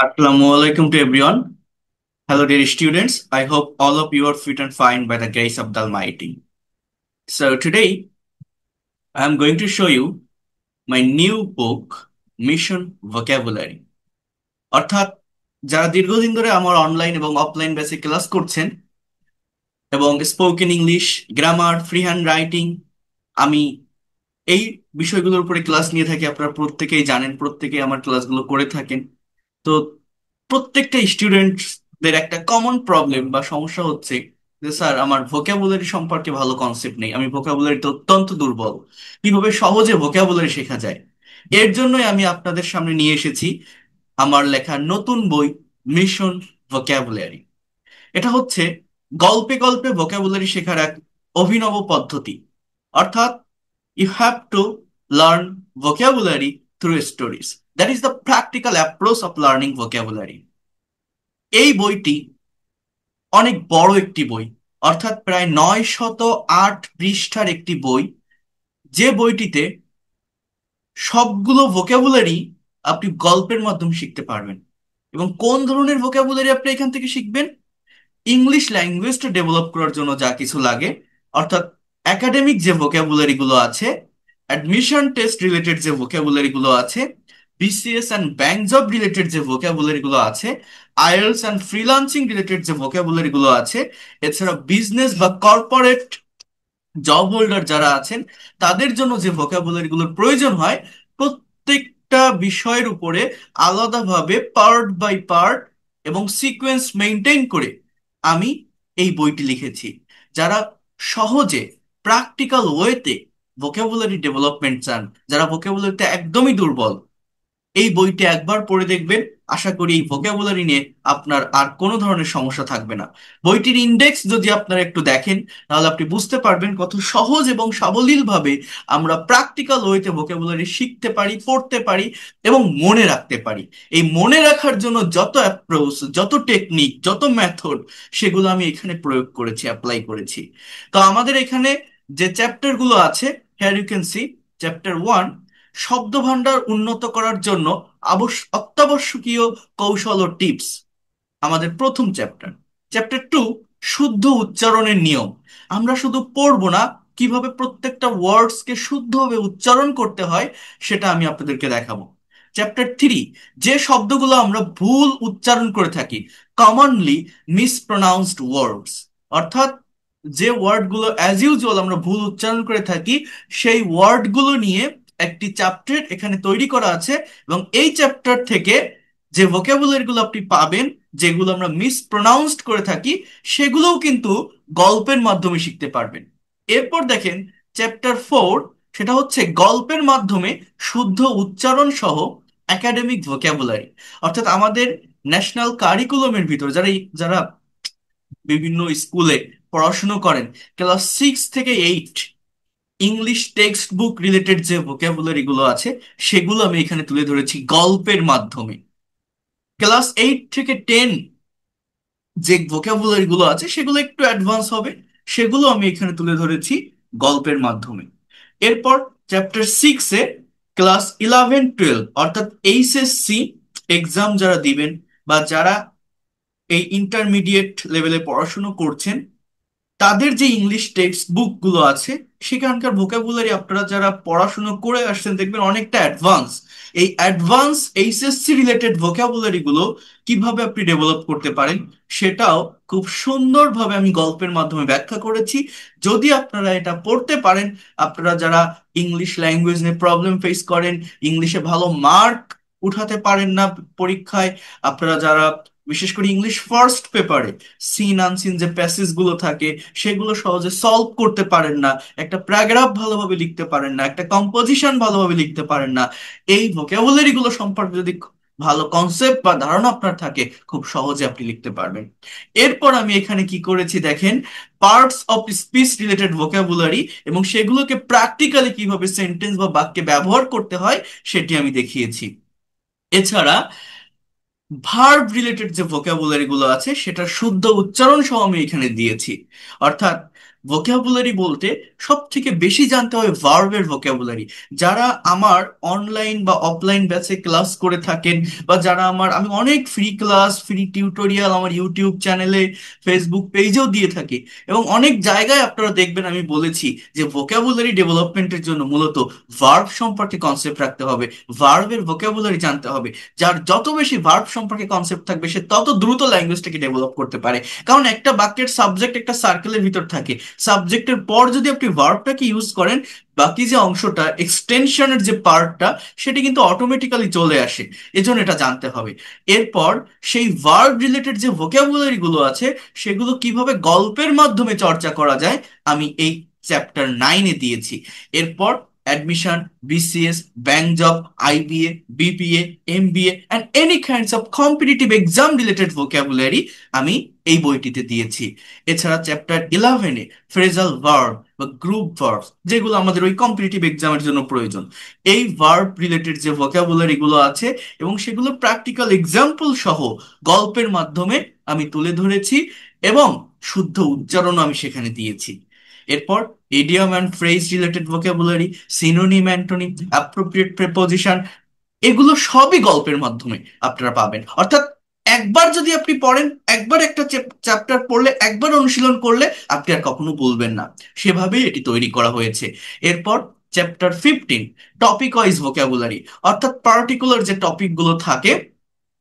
Assalamualaikum to everyone. Hello, dear students. I hope all of you are fit and fine by the grace of the Almighty. So, today I am going to show you my new book, Mission Vocabulary. অর্থাৎ যারা দীর্ঘদিন ধরে আমার online এবং offline basic class করছেন এবং spoken English, grammar, free hand writing, আমি এই বিষয়গুলোর উপরে ক্লাস নিয়ে থাকি। আপনারা প্রত্যেকেই জানেন, প্রত্যেকেই আমার ক্লাসগুলো করে থাকেন। তো প্রত্যেকটা স্টুডেন্টদের একটা কমন প্রবলেম বা সমস্যা হচ্ছে যে স্যার, আমার ভোকাবুলারি সম্পর্কে ভালো কনসেপ্ট নেই, আমি ভোকাবুলারিতে অত্যন্ত দুর্বল, কিভাবে সহজে ভোকাবুলারি শেখা যায়। এর জন্যই আমি আপনাদের সামনে নিয়ে এসেছি আমার লেখা নতুন বই, মিশন ভোকাবুলারি। এটা হচ্ছে গল্পে গল্পে ভোকাবুলারি শেখার এক অভিনব পদ্ধতি। অর্থাৎ you have to learn vocabulary through stories. That is the practical approach of learning vocabulary. এই বইটি অনেক বড় একটি বই, অর্থাৎ প্রায় 908 পৃষ্ঠার একটি বই, যে বইটিতে সবগুলো ভোকাবুলারি আপনি গল্পের মাধ্যমে শিখতে পারবেন। এবং কোন ধরনের ভোকাবুলারি আপনি এখান থেকে শিখবেন? ইংলিশ ল্যাঙ্গুয়েজটা ডেভেলপ করার জন্য যা কিছু লাগে, অর্থাৎ একাডেমিক যে ভোকাবুলারি গুলো আছে, অ্যাডমিশন টেস্ট রিলেটেড যে ভোকাবুলারি গুলো আছে, BCS and bank job related যে ভোকাবুলারি গুলো আছে, আইএলটিএস অ্যান্ড ফ্রিল্যান্সিং রিলেটেড যে ভোকাবুলারি গুলো আছে, এছাড়া বিজনেস বা কর্পোরেট জব হোল্ডার যারা আছেন তাদের জন্য যে ভোকাবুলারি গুলোর প্রয়োজন হয়, প্রত্যেকটা বিষয়ের উপরে আলাদাভাবে পার্ট বাই পার্ট এবং সিকোয়েন্স মেনটেন করে আমি এই বইটি লিখেছি। যারা সহজে প্র্যাকটিক্যাল ওয়েতে ভোকাবুলারি ডেভেলপমেন্ট চান, যারা ভোকাবুলারিতে একদমই দুর্বল, এই বইটি একবার পড়ে দেখবেন। আশা করি এই ভোকাবুলারি নিয়ে আপনার আর কোনো ধরনের সমস্যা থাকবে না। বইটির ইন্ডেক্স যদি আপনারা একটু দেখেন, তাহলে আপনি বুঝতে পারবেন কত সহজ এবং সাবলীল ভাবে আমরা প্র্যাকটিক্যাল ওয়েতে ভোকাবুলারি শিখতে পারি, পড়তে পারি এবং মনে রাখতে পারি। এই মনে রাখার জন্য যত অ্যাপ্রোচ, যত টেকনিক, যত মেথড, সেগুলো আমি এখানে প্রয়োগ করেছি, অ্যাপ্লাই করেছি। তো আমাদের এখানে যে চ্যাপ্টার গুলো আছে, here you can see chapter 1, শব্দভান্ডার উন্নত করার জন্য অত্যাবশ্যকীয় কৌশল ও টিপস, আমাদের প্রথম চ্যাপ্টার। চ্যাপ্টার 2, শুদ্ধ উচ্চারণের নিয়ম। আমরা শুধু পড়বো না, কিভাবে প্রত্যেকটা ওয়ার্ডসকে শুদ্ধভাবে উচ্চারণ করতে হয় সেটা আমি আপনাদেরকে দেখাবো। চ্যাপ্টার 3, যে শব্দগুলো আমরা ভুল উচ্চারণ করে থাকি, কমনলি মিসপ্রোনাউন্সড ওয়ার্ডস, অর্থাৎ যে ওয়ার্ডগুলো অ্যাজ ইউজুয়াল আমরা ভুল উচ্চারণ করে থাকি, সেই ওয়ার্ডগুলো নিয়ে একটি চ্যাপ্টার এখানে তৈরি করা আছে। এবং এই চ্যাপ্টার থেকে যে ভোকাবুলারি গুলো আপনি পাবেন, যেগুলো আমরা মিসপ্রোনাউন্সড করে থাকি, সেগুলোও কিন্তু গল্পের মাধ্যমে শিখতে পারবেন। এরপর দেখেন চ্যাপ্টার 4, সেটা হচ্ছে গল্পের মাধ্যমে শুদ্ধ উচ্চারণ সহ একাডেমিক ভোকাবুলারি। অর্থাৎ আমাদের ন্যাশনাল কারিকুলামের ভিতর যারা যারা বিভিন্ন স্কুলে পড়াশুনো করেন, ক্লাস 6 থেকে 8, ইংলিশ টেক্সট বুক রিলেটেড যে ভোকাবুলারি গুলো আছে, সেগুলো আমি এখানে তুলে ধরেছি গল্পের মাধ্যমে। ক্লাস 8 থেকে 10 যে ভোকাবুলারি গুলো আছে, সেগুলো একটু অ্যাডভান্স হবে, সেগুলো আমি এখানে তুলে ধরেছি গল্পের মাধ্যমে। এরপর চ্যাপ্টার 6-এ ক্লাস 11-12, অর্থাৎ এইচএসসি এক্সাম যারা দিবেন বা যারা এই ইন্টারমিডিয়েট লেভেলে পড়াশুনো করছেন, তাদের যে ইংলিশ টেক্সট বুক গুলো আছে, সেখানকার ভোকাবুলারি আপনারা যারা পড়াশুনো করে আসছেন দেখবেন অনেকটা অ্যাডভান্স। এই অ্যাডভান্স এইচএসসি রিলেটেড ভোকাবুলারি গুলো কিভাবে আপনি ডেভেলপ করতে পারেন, সেটাও খুব সুন্দরভাবে আমি গল্পের মাধ্যমে ব্যাখ্যা করেছি। যদি আপনারা এটা পড়তে পারেন, আপনারা যারা ইংলিশ ল্যাঙ্গুয়েজ নিয়ে প্রবলেম ফেস করেন, ইংলিশে ভালো মার্ক উঠাতে পারেন না পরীক্ষায়, আপনারা যারা বিশেষ করে ইংলিশ ফার্স্ট পেপারে সিন আনসিন যে প্যাসেজ গুলো থাকে, সেগুলো সহজে সলভ করতে পারেন না, একটা প্যারাগ্রাফ ভালোভাবে লিখতে পারেন না, একটা কম্পোজিশন ভালোভাবে লিখতে পারেন না, এই ভোকাবুলারি গুলো সম্পর্কে যদি ভালো কনসেপ্ট বা ধারণা আপনার থাকে, খুব সহজে আপনি লিখতে পারবেন। এরপর আমি এখানে কি করেছি দেখেন, parts of speech related vocabulary এবং সেগুলোকে প্র্যাকটিক্যালি কিভাবে সেন্টেন্স বা বাক্যে ব্যবহার করতে হয় সেটি আমি দেখিয়েছি। এছাড়া ভার্ব রিলেটেড যে ভোকাবুলারি গুলো আছে, সেটা শুদ্ধ উচ্চারণ সহ আমি এখানে দিয়েছি। অর্থাৎ ভোকাবুলারি বলতে সব থেকে বেশি জানতে হবে ভার্বের ভোকাবুলারি। যারা আমার অনলাইন বা অফলাইন ব্যাচে ক্লাস করে থাকেন, বা যারা আমি অনেক ফ্রি ক্লাস, ফ্রি টিউটোরিয়াল আমার ইউটিউব চ্যানেলে, ফেসবুক পেজেও দিয়ে থাকি, এবং অনেক জায়গায় আপনারা দেখবেন আমি বলেছি যে ভোকাবুলারি ডেভেলপমেন্টের জন্য মূলত ভার্ব সম্পর্কে কনসেপ্ট রাখতে হবে, ভার্বের ভোকাবুলারি জানতে হবে। যার যত বেশি ভার্ব সম্পর্কে কনসেপ্ট থাকবে সে তত দ্রুত ল্যাঙ্গুয়েজটাকে ডেভেলপ করতে পারে। কারণ একটা বাক্যের সাবজেক্ট একটা সার্কেলের ভিতর থাকে, সাবজেক্টের পর যদি আপনি ভার্বটাকে ইউজ করেন, বাকি যে অংশটা এক্সটেনশনের যে পার্টটা, সেটা কিন্তু অটোমেটিক্যালি চলে আসে। এজন্য এটা জানতে হবে। এরপর সেই ভার্ব রিলেটেড যে ভোকাবুলারি গুলো আছে, সেগুলো কিভাবে গল্পের মাধ্যমে চর্চা করা যায়, আমি এই চ্যাপ্টার 9-এ দিয়েছি। এরপর admission, BCS, bank job, IBA, BPA, MBA and any kinds of competitive exam related vocabulary আমি এই বইটিতে দিয়েছি। এছাড়া চ্যাপ্টার 11-এ ফ্রেজাল ভার্ব বা গ্রুপ ভার্ব, যেগুলো আমাদের ওই কম্পিটিটিভ এক্সামের জন্য প্রয়োজন, এই ভার্ব রিলেটেড যে ভোকাবুলারি গুলো আছে এবং সেগুলো প্র্যাকটিক্যাল এক্সাম্পল সহ গল্পের মাধ্যমে আমি তুলে ধরেছি, এবং শুদ্ধ উচ্চারণও আমি সেখানে দিয়েছি। এরপর idiom and phrase related vocabulary, synonym, antonym, appropriate preposition, এগুলো সবই গল্পের মাধ্যমে আপনারা পাবেন। অর্থাৎ একবার যদি আপনি পড়েন, একবার একটা চ্যাপ্টার পড়লে, একবার অনুশীলন করলে আপনি আর কখনো ভুলবেন না। সেভাবেই এটি তৈরি করা হয়েছে। এরপর চ্যাপ্টার 15, টপিক ওয়াইজ ভোকাবুলারি, অর্থাৎ পার্টিকুলার যে টপিক গুলো থাকে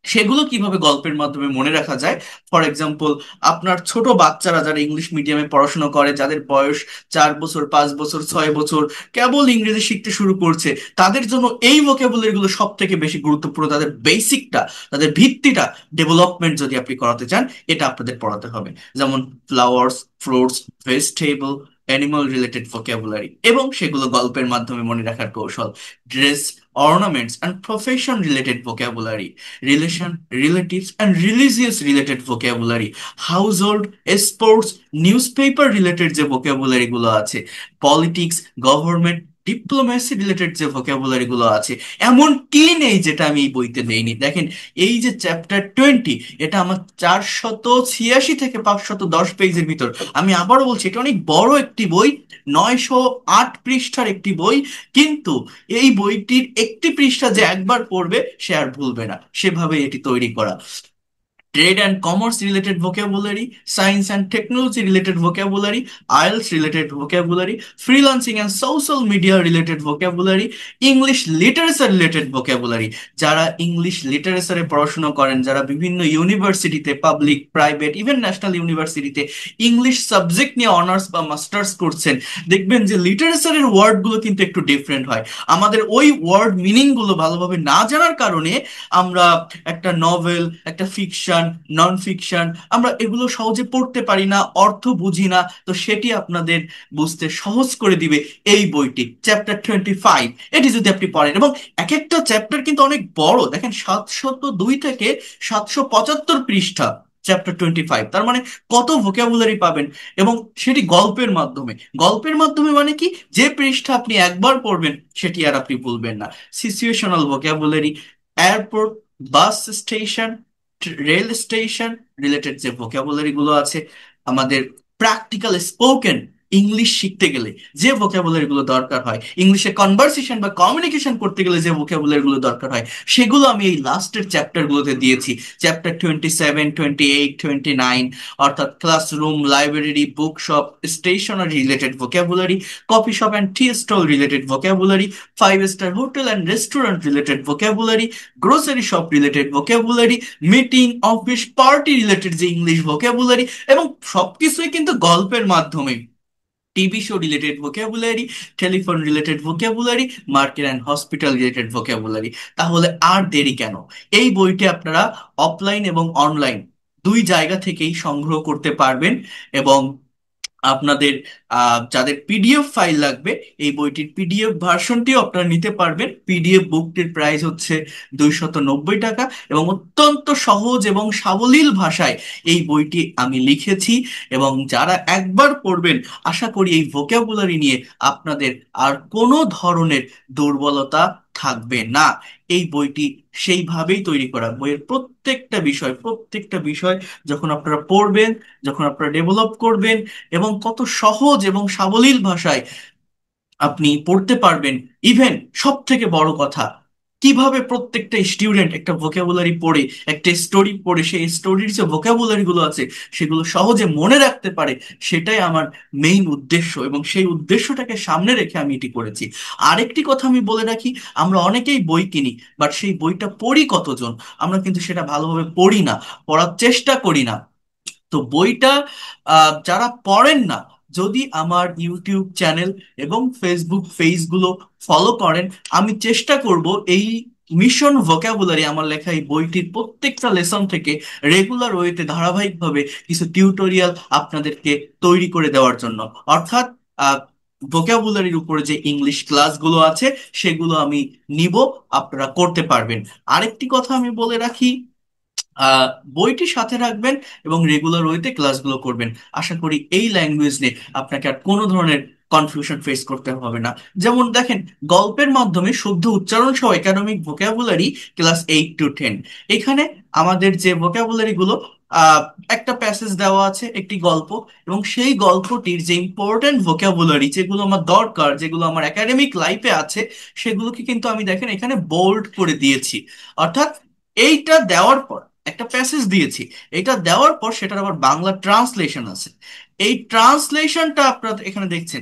সেগুলো কিভাবে গল্পের মাধ্যমে মনে রাখা যায়। ফর এক্সাম্পল, আপনার ছোট বাচ্চারা যারা ইংলিশ মিডিয়ামে পড়াশোনা করে, যাদের বয়স 4 বছর, 5 বছর, 6 বছর, কেবল ইংরেজি শিখতে শুরু করছে, তাদের জন্য এই ভোকাবুলারি গুলো সব থেকে বেশি গুরুত্বপূর্ণ। তাদের বেসিকটা, তাদের ভিত্তিটা ডেভেলপমেন্ট যদি আপনি করাতে চান, এটা আপনাদের পড়াতে হবে। যেমন flowers, fruits, vegetable, animal related vocabulary, এবং সেগুলো গল্পের মাধ্যমে মনে রাখার কৌশল। Dress, ornaments and profession related vocabulary, relation, relatives and religious related vocabulary, household, sports, newspaper related যে vocabulary গুলো আছে, পলিটিক্স, গভর্নমেন্ট, ডিপ্লোমেসি রিলেটেড যে ভোকাবুলারি গুলো আছে, এমন কি নেই যেটা আমি এই বইতে দেইনি। দেখেন, এই যে চ্যাপ্টার 20, এটা আমার 486 থেকে 510 পেজের ভিতর। আমি আবারও বলছি, এটা অনেক বড় একটি বই, 908 পৃষ্ঠার একটি বই, কিন্তু এই বইটির একটি পৃষ্ঠা যে একবার পড়বে সে আর ভুলবে না, সেভাবে এটি তৈরি করা। Trade and commerce related vocabulary, science and technology related vocabulary, IELTS related vocabulary, freelancing and social media related vocabulary, English literature related vocabulary. যারা ইংলিশ লিটারেচারে পড়াশোনা করেন, যারা বিভিন্ন ইউনিভার্সিটিতে, পাবলিক, প্রাইভেট, ইভেন ন্যাশনাল ইউনিভার্সিটিতে ইংলিশ সাবজেক্ট নিয়ে অনার্স বা masters করছেন, দেখবেন যে লিটারেচারের ওয়ার্ডগুলো কিন্তু একটু ডিফারেন্ট হয়। আমাদের ওই ওয়ার্ড মিনিংগুলো ভালোভাবে না জানার কারণে আমরা একটা নভেল, একটা ফিকশন, নন ফিকশন, আমরা এগুলো সহজে পড়তে পারি না, অর্থ বুঝি না। তো সেটি আপনাদের বুঝতে সহজ করে দিবে এই বইটি, চ্যাপ্টার 25। এটি যদি আপনি পড়েন, এবং এক একটা চ্যাপ্টার কিন্তু অনেক বড়, দেখেন 702 থেকে 775 পৃষ্ঠা চ্যাপ্টার 25, তার মানে কত ভোকাবুলারি পাবেন। এবং সেটি গল্পের মাধ্যমে। গল্পের মাধ্যমে মানে কি, যে পৃষ্ঠা আপনি একবার পড়বেন সেটি আর আপনি ভুলবেন না। Situational vocabulary, airport, bus station, rail station related যে ভোকাবুলারি গুলো আছে, আমাদের প্র্যাকটিক্যাল স্পোকেন ইংলিশ শিখতে গেলে যে ভোকাবুলারি গুলো দরকার হয়, ইংলিশে কনভারসেশন বা কমিউনিকেশন করতে গেলে যে ভোকাবুলারি গুলো দরকার হয়, সেগুলো আমি এই লাস্টের চ্যাপ্টার গুলোতে দিয়েছি। চ্যাপ্টার 27, 28, 29, অর্থাৎ classroom, library, book shop, stationery related vocabulary, coffee shop and tea stall related vocabulary, 5 star hotel and restaurant related vocabulary, grocery shop related vocabulary, meeting, office, party related যে ইংলিশ ভোকাবুলারি, এবং সবকিছুই কিন্তু গল্পের মাধ্যমে। TV show related vocabulary, telephone related vocabulary, market and hospital related vocabulary. তাহলে আর দেরি কেন, এই বইটি আপনারা অফলাইন এবং অনলাইন দুই জায়গা থেকেই সংগ্রহ করতে পারবেন। এবং আপনাদের যাদের পিডিএফ ফাইল লাগবে, এই বইটির পিডিএফ ভার্সনটিও আপনারা নিতে পারবেন। পিডিএফ বুকটির প্রাইস হচ্ছে 290 টাকা, এবং অত্যন্ত সহজ এবং সাবলীল ভাষায় এই বইটি আমি লিখেছি। এবং যারা একবার পড়বেন, আশা করি এই ভোকাবুলারি নিয়ে আপনাদের আর কোনো ধরনের দুর্বলতা থাকবে না। এই বইটি সেইভাবেই তৈরি করা, বইয়ের প্রত্যেকটা বিষয় যখন আপনারা পড়বেন, যখন আপনারা ডেভেলপ করবেন, এবং কত সহজ এবং সাবলীল ভাষায় আপনি পড়তে পারবেন। ইভেন সব থেকে বড় কথা, কিভাবে প্রত্যেকটা স্টুডেন্ট একটা ভোকাবুলারি পড়ে, একটা স্টোরি পড়ে, সেই স্টোরির যে ভোকাবুলারি গুলো আছে সেগুলো সহজে মনে রাখতে পারে, সেটাই আমার মেইন উদ্দেশ্য, এবং সেই উদ্দেশ্যটাকে সামনে রেখে আমি এটি করেছি। আরেকটি কথা আমি বলে রাখি, আমরা অনেকেই বই কিনি, বাট সেই বইটা পড়ি কতজন? আমরা কিন্তু সেটা ভালোভাবে পড়ি না, পড়ার চেষ্টা করি না। তো বইটা যারা পড়েন না, যদি আমার ইউটিউব চ্যানেল এবং ফেসবুক পেজগুলো ফলো করেন, আমি চেষ্টা করব এই মিশন ভোকাবুলারি, আমার লেখা এই বইটির প্রত্যেকটা লেসন থেকে রেগুলার ওয়েতে ধারাবাহিকভাবে কিছু টিউটোরিয়াল আপনাদেরকে তৈরি করে দেওয়ার জন্য। অর্থাৎ ভোকাবুলারির উপরে যে ইংলিশ ক্লাসগুলো আছে সেগুলো আমি নিব, আপনারা করতে পারবেন। আরেকটি কথা আমি বলে রাখি, আহ বইটি সাথে রাখবেন এবং রেগুলার ওয়েতে ক্লাসগুলো করবেন। আশা করি এই ল্যাঙ্গুয়েজ নিয়ে আপনাকে আর কোনো ধরনের কনফিউশন ফেস করতে হবে না। যেমন দেখেন, গল্পের মাধ্যমে শুদ্ধ উচ্চারণ সহ একাডেমিক ভোকাবুলারি ক্লাস 8 to 10, এখানে আমাদের যে ভোকাবুলারি গুলো, আহ একটা প্যাসেজ দেওয়া আছে, একটি গল্প, এবং সেই গল্পটির যে ইম্পর্টেন্ট ভোকাবুলারি, যেগুলো আমার দরকার, যেগুলো আমার একাডেমিক লাইফে আছে, সেগুলোকে কিন্তু আমি দেখেন এখানে বোল্ড করে দিয়েছি। অর্থাৎ এইটা দেওয়ার পর একটা প্যাসেজ দিয়েছি, এটা দেওয়ার পর সেটার আবার বাংলা ট্রান্সলেশন আছে। এই ট্রান্সলেশনটা আপনারা এখানে দেখছেন।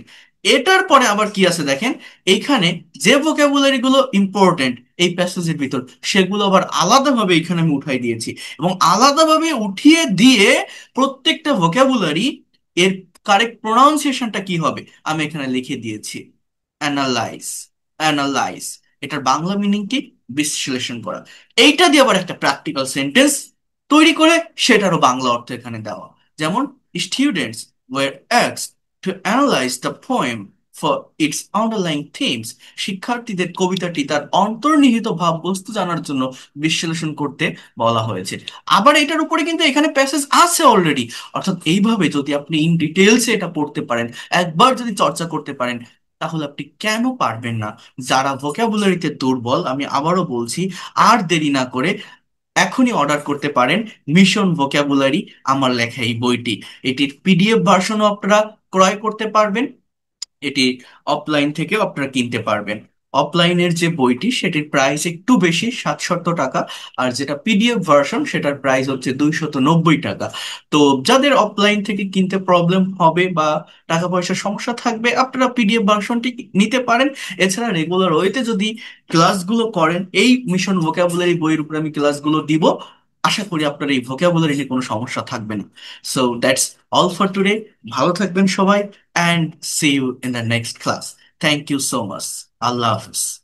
এটার পরে আবার কি আছে দেখেন, এইখানে যে ভোকাবুলারি গুলো ইম্পর্টেন্ট এই প্যাসেজের ভিতর, সেগুলো আবার আলাদাভাবে এখানে আমি উঠাই দিয়েছি, এবং আলাদাভাবে উঠিয়ে দিয়ে প্রত্যেকটা ভোকাবুলারি এর কারেক্ট প্রোনাউন্সিয়েশনটা কি হবে আমি এখানে লিখে দিয়েছি। অ্যানালাইজ, অ্যানালাইজ, এটার বাংলা মিনিং কি? বিশ্লেষণ করা। এইটা দিয়ে আবার একটা প্র্যাকটিক্যাল সেন্টেন্স তৈরি করে সেটারও বাংলা অর্থ এখানে দেওয়া। যেমন, students were asked to analyze the poem for its underlying themes, শিক্ষার্থীদের কবিতাটি তার অন্তর্নিহিত ভাববস্তু জানার জন্য বিশ্লেষণ করতে বলা হয়েছে। আবার এটার উপরে কিন্তু এখানে প্যাসেজ আছে অলরেডি। অর্থাৎ এইভাবে যদি আপনি ইন ডিটেলসে এটা পড়তে পারেন, একবার যদি চর্চা করতে পারেন, তাহলে আপনি কেন পারবেন না? যারা ভোকাবুলারিতে দুর্বল, আমি আবারও বলছি, আর দেরি না করে এখনই অর্ডার করতে পারেন মিশন ভোকাবুলারি, আমার লেখা এই বইটি। এটির পিডিএফ ভার্সনও আপনারা ক্রয় করতে পারবেন, এটি অফলাইন থেকেও আপনারা কিনতে পারবেন। অফলাইনের যে বইটি সেটির প্রাইস একটু বেশি, 700 টাকা, আর যেটা পিডিএফ ভার্সন সেটার প্রাইস হচ্ছে 290 টাকা। তো যাদের অফলাইন থেকে কিনতে প্রবলেম হবে বা টাকা পয়সার সমস্যা থাকবে, আপনারা পিডিএফ ভার্সনটি নিতে পারেন। এছাড়া রেগুলার ওয়েতে যদি ক্লাসগুলো করেন, এই মিশন ভোকাবুলারি বইয়ের উপর আমি ক্লাসগুলো দিব, আশা করি আপনার এই ভোকাবুলারি নিয়ে কোনো সমস্যা থাকবে না। So that's all for today. ভালো থাকবেন সবাই, and see you in the next class. Thank you so much. Allah Hafiz.